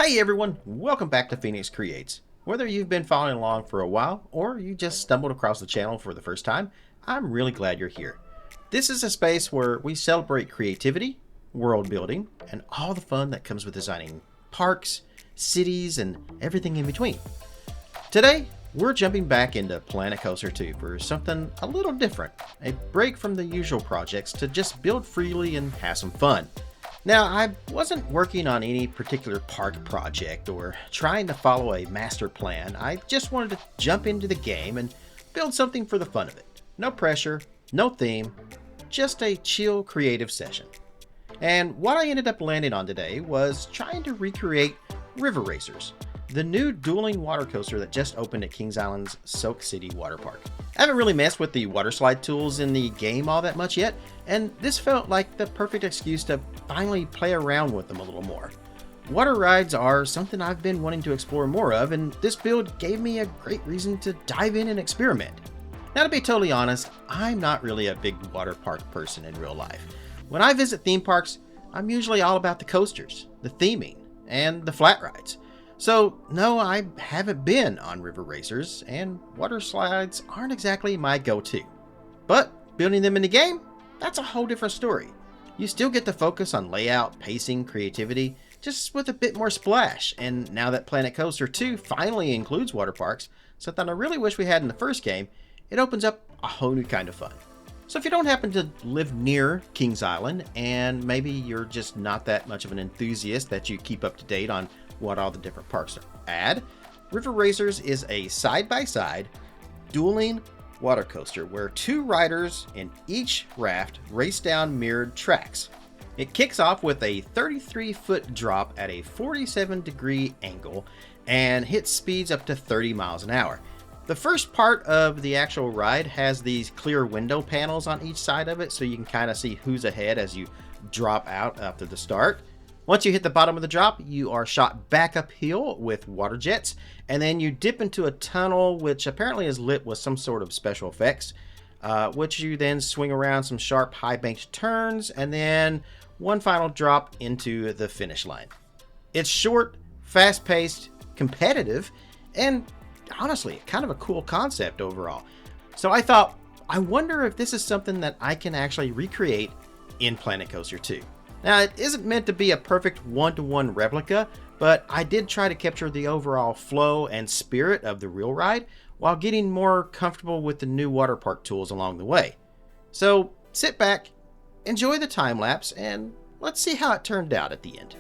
Hey everyone, welcome back to Phoenix Creates. Whether you've been following along for a while or you just stumbled across the channel for the first time, I'm really glad you're here. This is a space where we celebrate creativity, world building, and all the fun that comes with designing parks, cities, and everything in between. Today, we're jumping back into Planet Coaster 2 for something a little different, a break from the usual projects to just build freely and have some fun. Now, I wasn't working on any particular park project or trying to follow a master plan. I just wanted to jump into the game and build something for the fun of it. No pressure, no theme, just a chill creative session. And what I ended up landing on today was trying to recreate River Racers, the new dueling water coaster that just opened at Kings Island's Soak City Water Park. I haven't really messed with the water slide tools in the game all that much yet, and this felt like the perfect excuse to finally play around with them a little more. Water rides are something I've been wanting to explore more of, and this build gave me a great reason to dive in and experiment. Now, to be totally honest, I'm not really a big water park person in real life. When I visit theme parks, I'm usually all about the coasters, the theming, and the flat rides. So, no, I haven't been on River Racers, and water slides aren't exactly my go-to. But building them in the game, that's a whole different story. You still get to focus on layout, pacing, creativity, just with a bit more splash. And now that Planet Coaster 2 finally includes water parks, something I really wish we had in the first game, it opens up a whole new kind of fun. So if you don't happen to live near Kings Island, and maybe you're just not that much of an enthusiast that you keep up to date on what all the different parks add, River Racers is a side-by-side dueling water coaster where two riders in each raft race down mirrored tracks. It kicks off with a 33-foot drop at a 47-degree angle and hits speeds up to 30 miles an hour. The first part of the actual ride has these clear window panels on each side of it, so you can kind of see who's ahead as you drop out after the start. Once you hit the bottom of the drop, you are shot back uphill with water jets, and then you dip into a tunnel which apparently is lit with some sort of special effects, which you then swing around some sharp high banked turns, and then one final drop into the finish line. It's short, fast-paced, competitive, and honestly, kind of a cool concept overall. So I thought, I wonder if this is something that I can actually recreate in Planet Coaster 2. Now, it isn't meant to be a perfect one-to-one replica, but I did try to capture the overall flow and spirit of the real ride while getting more comfortable with the new water park tools along the way. So sit back, enjoy the time lapse, and let's see how it turned out at the end.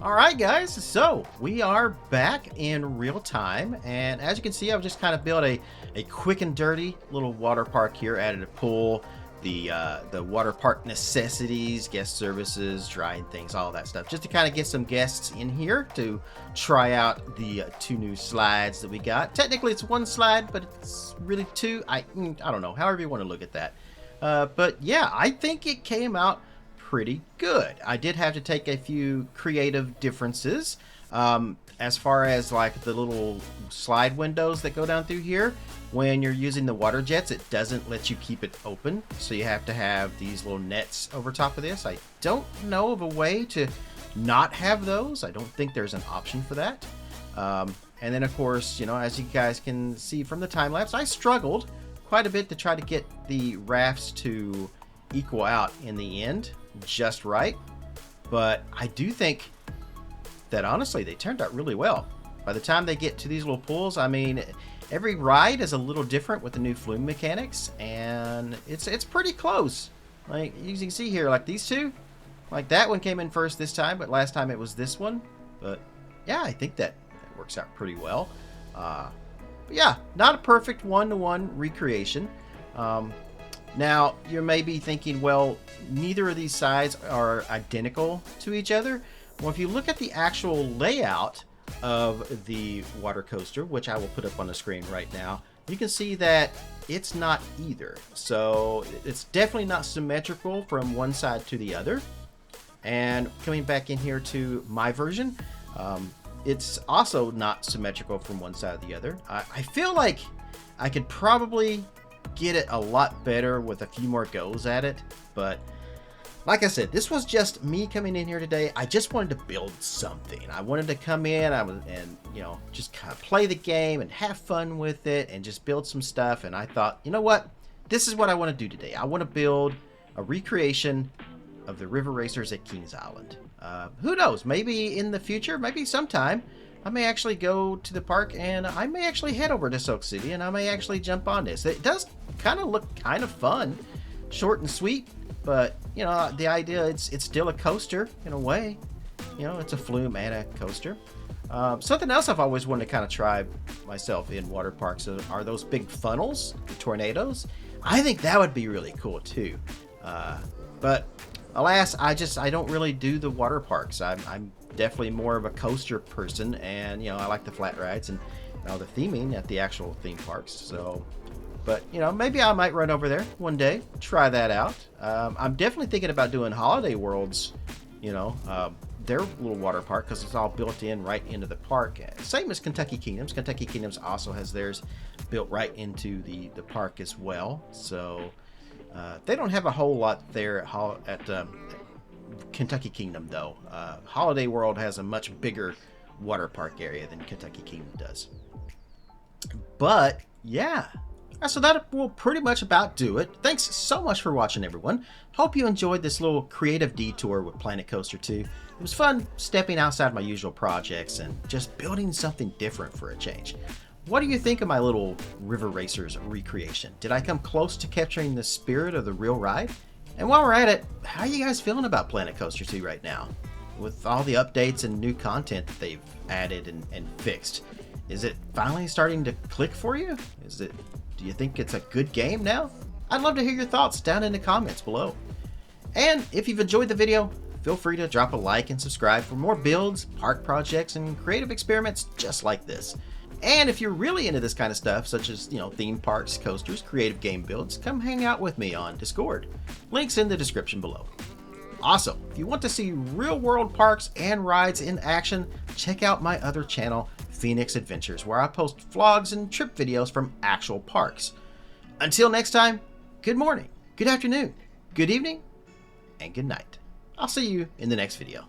Alright guys, so we are back in real time, and as you can see, I've just kind of built a quick and dirty little water park here. Added a pool, the water park necessities, guest services, drying things, all that stuff, just to kind of get some guests in here to try out the two new slides that we got. Technically it's one slide, but it's really two. I don't know, however you want to look at that. But yeah, I think it came out pretty good. I did have to take a few creative differences as far as like the little slide windows that go down through here. When you're using the water jets, it doesn't let you keep it open, so you have to have these little nets over top of this. I don't know of a way to not have those. I don't think there's an option for that. And then of course, you know, as you guys can see from the time lapse, I struggled quite a bit to try to get the rafts to equal out in the end just right, but I do think that honestly they turned out really well. By the time they get to these little pools, I mean, every ride is a little different with the new flume mechanics, and it's pretty close. Like you can see here, like these two, like that one came in first this time, but last time it was this one. But yeah, I think that works out pretty well. But yeah, not a perfect one-to-one recreation. Now, you may be thinking, well, neither of these sides are identical to each other. Well, if you look at the actual layout of the water coaster, which I will put up on the screen right now, you can see that it's not either. So it's definitely not symmetrical from one side to the other. And coming back in here to my version, it's also not symmetrical from one side to the other. I feel like I could probably get it a lot better with a few more goes at it, but Like I said, this was just me coming in here today. I just wanted to build something. I wanted to come in and just kind of play the game and have fun with it and just build some stuff. And I thought, you know what? This is what I want to do today. I want to build a recreation of the river racers at Kings Island. Who knows? Maybe in the future, maybe sometime, I may actually go to the park and I may actually head over to Soak City and I may actually jump on this. It does kind of look kind of fun, short and sweet, but the idea, it's still a coaster in a way. It's a flume and a coaster. Something else I've always wanted to kind of try myself in water parks are those big funnels, the tornadoes. I think that would be really cool too. But alas, I don't really do the water parks. I'm definitely more of a coaster person, and I like the flat rides and the theming at the actual theme parks. So, but maybe I might run over there one day, try that out. I'm definitely thinking about doing Holiday World's, their little water park, because it's all built in right into the park. Same as Kentucky Kingdoms. Kentucky Kingdoms also has theirs built right into the park as well. So they don't have a whole lot there at Kentucky Kingdom, though. Holiday World has a much bigger water park area than Kentucky Kingdom does. But yeah, so that will pretty much about do it. Thanks so much for watching, everyone. Hope you enjoyed this little creative detour with Planet Coaster 2. It was fun stepping outside my usual projects and just building something different for a change. What do you think of my little River Racers recreation? Did I come close to capturing the spirit of the real ride? And while we're at it, how are you guys feeling about Planet Coaster 2 right now? With all the updates and new content that they've added and fixed, is it finally starting to click for you? Do you think it's a good game now? I'd love to hear your thoughts down in the comments below. And if you've enjoyed the video, feel free to drop a like and subscribe for more builds, park projects, and creative experiments just like this. And if you're really into this kind of stuff, such as, theme parks, coasters, creative game builds, come hang out with me on Discord. Links in the description below. Also, if you want to see real world parks and rides in action, check out my other channel, Phoenix Adventures, where I post vlogs and trip videos from actual parks. Until next time, good morning, good afternoon, good evening, and good night. I'll see you in the next video.